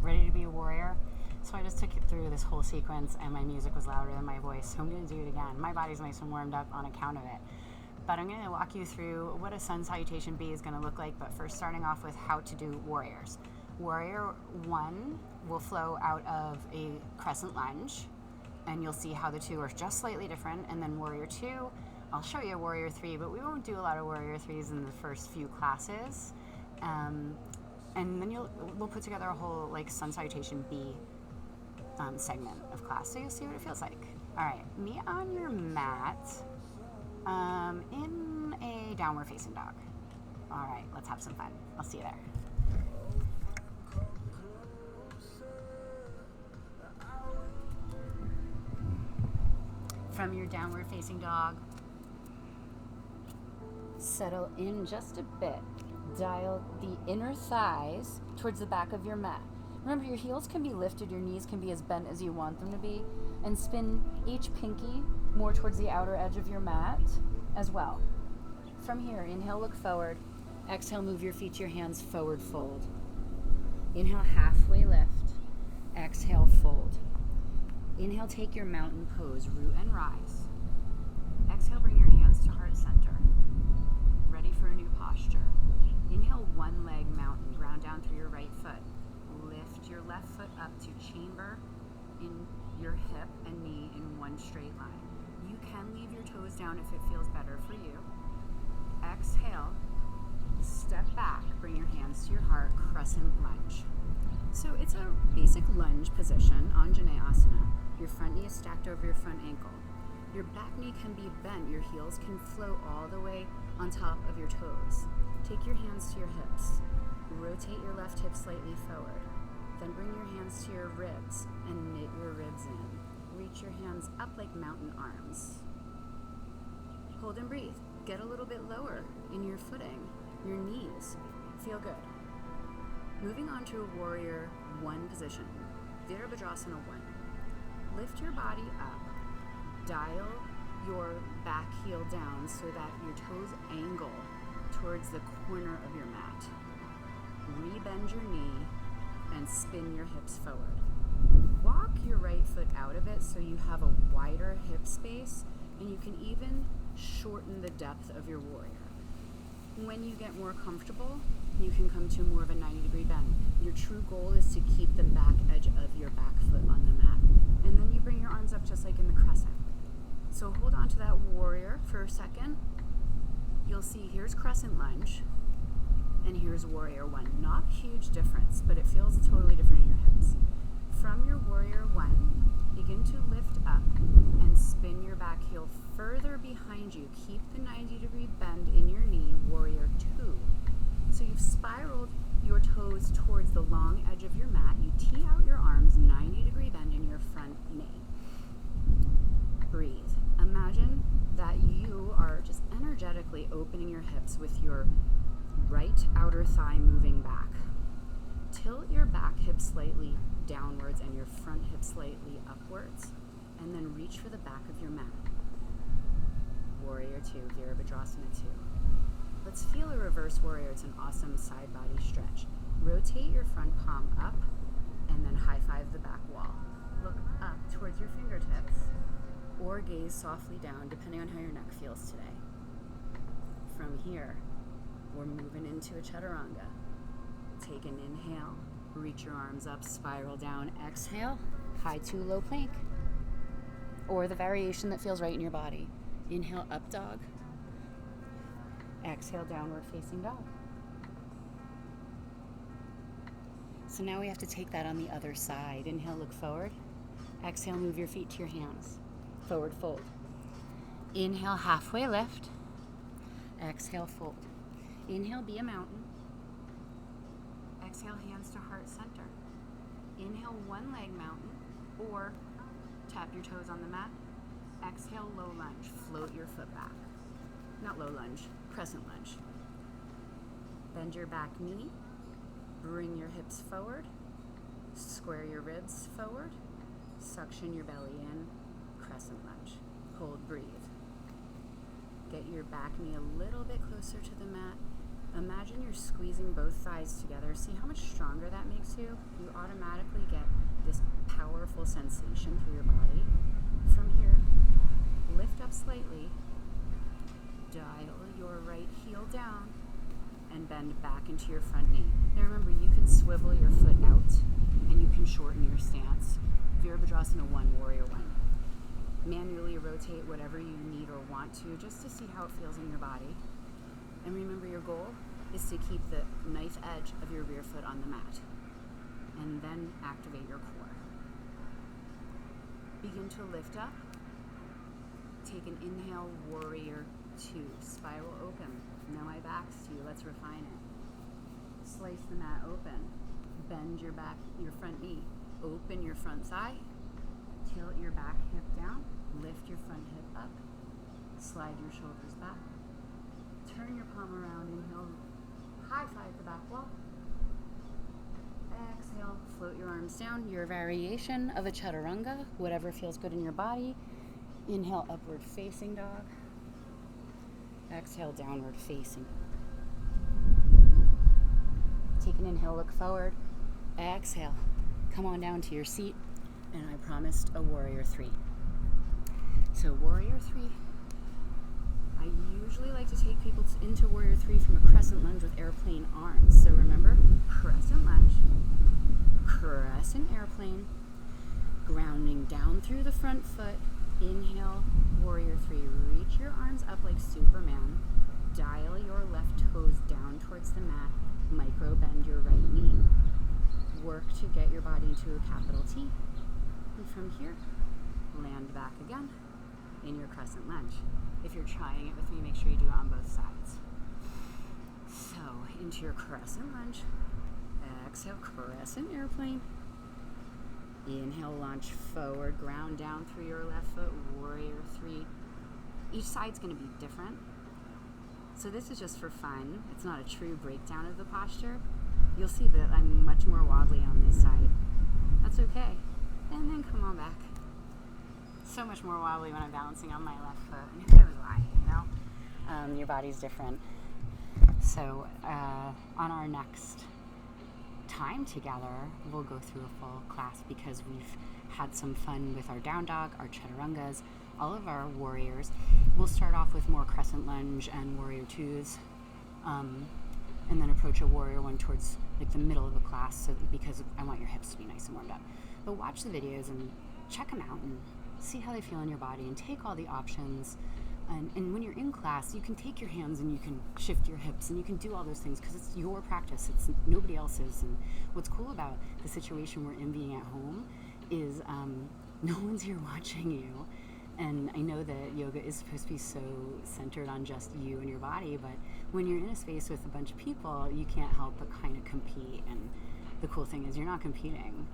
ready to be a warrior. So I just took it through this whole sequence, and my music was louder than my voice, so I'm going to do it again. My body's nice and warmed up on account of it. But I'm going to walk you through what a sun salutation B is going to look like, but first starting off with how to do warriors. Warrior 1 will flow out of a crescent lunge, and you'll see how the two are just slightly different. And then warrior 2, I'll show you warrior 3, but we won't do a lot of warrior 3s in the first few classes. And then we'll put together a whole like sun salutation B segment of class, so you'll see what it feels like. All right, meet on your mat in a downward facing dog. All right, let's have some fun. I'll see you there. From your downward facing dog, settle in just a bit. Dial the inner thighs towards the back of your mat. Remember, your heels can be lifted, your knees can be as bent as you want them to be, and spin each pinky more towards the outer edge of your mat as well. From here, inhale, look forward. Exhale, move your feet to your hands, forward fold. Inhale, halfway lift. Exhale, fold. Inhale, take your mountain pose, root and rise. Exhale, bring your hands to heart center. Ready for a new posture. Inhale, one leg mountain, ground down through your right foot. Lift your left foot up to chamber in your hip and knee in one straight line. You can leave your toes down if it feels better for you. Exhale, step back, bring your hands to your heart, crescent lunge. So it's a basic lunge position, Anjaneyasana. Your front knee is stacked over your front ankle. Your back knee can be bent, your heels can float all the way on top of your toes. Take your hands to your hips. Rotate your left hip slightly forward. Then bring your hands to your ribs and knit your ribs in. Reach your hands up like mountain arms. Hold and breathe. Get a little bit lower in your footing, your knees. Feel good. Moving on to a warrior 1 position, Virabhadrasana 1. Lift your body up. Dial your back heel down so that your toes angle towards the corner of your mat. Rebend your knee and spin your hips forward. Walk your right foot out of it so you have a wider hip space, and you can even shorten the depth of your warrior. When you get more comfortable, you can come to more of a 90-degree bend. Your true goal is to keep the back edge of your back foot on the mat. And then you bring your arms up just like in the crescent. So hold on to that warrior for a second. You'll see here's crescent lunge and here's warrior 1. Not a huge difference, but it feels totally different in your hips. From your warrior 1, begin to lift up and spin your back heel further behind you. Keep the 90-degree bend in your knee, warrior 2. So you've spiraled your toes towards the long edge of your mat. You tee out your arms, 90-degree bend in your front knee. Breathe. Imagine that you are just energetically opening your hips with your right outer thigh moving back. Tilt your back hip slightly downwards and your front hip slightly upwards, and then reach for the back of your mat. Warrior 2, Virabhadrasana 2. Let's feel a reverse warrior. It's an awesome side body stretch. Rotate your front palm up and then high five the back wall. Look up towards your fingertips or gaze softly down depending on how your neck feels today. From here, we're moving into a chaturanga. Take an inhale, reach your arms up, spiral down. Exhale, high to low plank, or the variation that feels right in your body. Inhale, up dog. Exhale, downward facing dog. So now we have to take that on the other side. Inhale, look forward. Exhale, move your feet to your hands. Forward fold. Inhale, halfway lift. Exhale, fold. Inhale, be a mountain. Exhale, hands to heart center. Inhale, one leg mountain, or tap your toes on the mat. Exhale, low lunge. Float your foot back. Not low lunge, crescent lunge. Bend your back knee. Bring your hips forward. Square your ribs forward. Suction your belly in. Crescent lunge. Hold, breathe. Get your back knee a little bit closer to the mat. Imagine you're squeezing both thighs together. See how much stronger that makes you? You automatically get this powerful sensation through your body. From here, lift up slightly, dial your right heel down, and bend back into your front knee. Now remember, you can swivel your foot out and you can shorten your stance. Virabhadrasana 1, Warrior 1. Manually rotate whatever you need or want to, just to see how it feels in your body. And remember, your goal is to keep the knife edge of your rear foot on the mat. And then activate your core. Begin to lift up. Take an inhale, Warrior 2. Spiral open. Now my back's to you. Let's refine it. Slice the mat open. Bend your front knee. Open your front thigh. Tilt your back hip down. Lift your front hip up. Slide your shoulders back. Turn your palm around. Inhale. High five the back wall. Exhale. Float your arms down. Your variation of a chaturanga. Whatever feels good in your body. Inhale, upward facing dog. Exhale, downward facing. Take an inhale, look forward. Exhale, come on down to your seat. And I promised a Warrior 3. So Warrior 3, I usually like to take people into Warrior 3 from a Crescent Lunge with airplane arms. So remember, Crescent Lunge, Crescent Airplane, grounding down through the front foot. Inhale, Warrior 3. Reach your arms up like Superman. Dial your left toes down towards the mat. Micro bend your right knee. Work to get your body into a capital T. And from here, land back again in your Crescent Lunge. If you're trying it with me, make sure you do it on both sides. So, into your Crescent Lunge. Exhale, Crescent Airplane. Inhale, launch forward, ground down through your left foot, Warrior 3. Each side's going to be different. So this is just for fun. It's not a true breakdown of the posture. You'll see that I'm much more wobbly on this side. That's okay. And then come on back. So much more wobbly when I'm balancing on my left foot. And who knows why, you know? Your body's different. So on our next time together, we'll go through a full class because we've had some fun with our down dog, our chaturangas, all of our warriors. We'll start off with more Crescent Lunge and Warrior 2s, and then approach a Warrior 1 towards like the middle of the class, because I want your hips to be nice and warmed up. But watch the videos and check them out and see how they feel in your body and take all the options. And when you're in class, you can take your hands and you can shift your hips and you can do all those things because it's your practice. It's nobody else's. And what's cool about the situation we're in being at home is no one's here watching you. And I know that yoga is supposed to be so centered on just you and your body, but when you're in a space with a bunch of people, you can't help but kind of compete. And the cool thing is you're not competing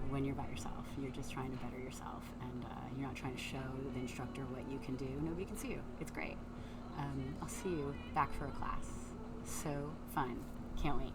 when you're by yourself. You're just trying to better yourself, and you're not trying to show the instructor what you can do. Nobody can see you. It's great. I'll see you back for a class. So fun. Can't wait.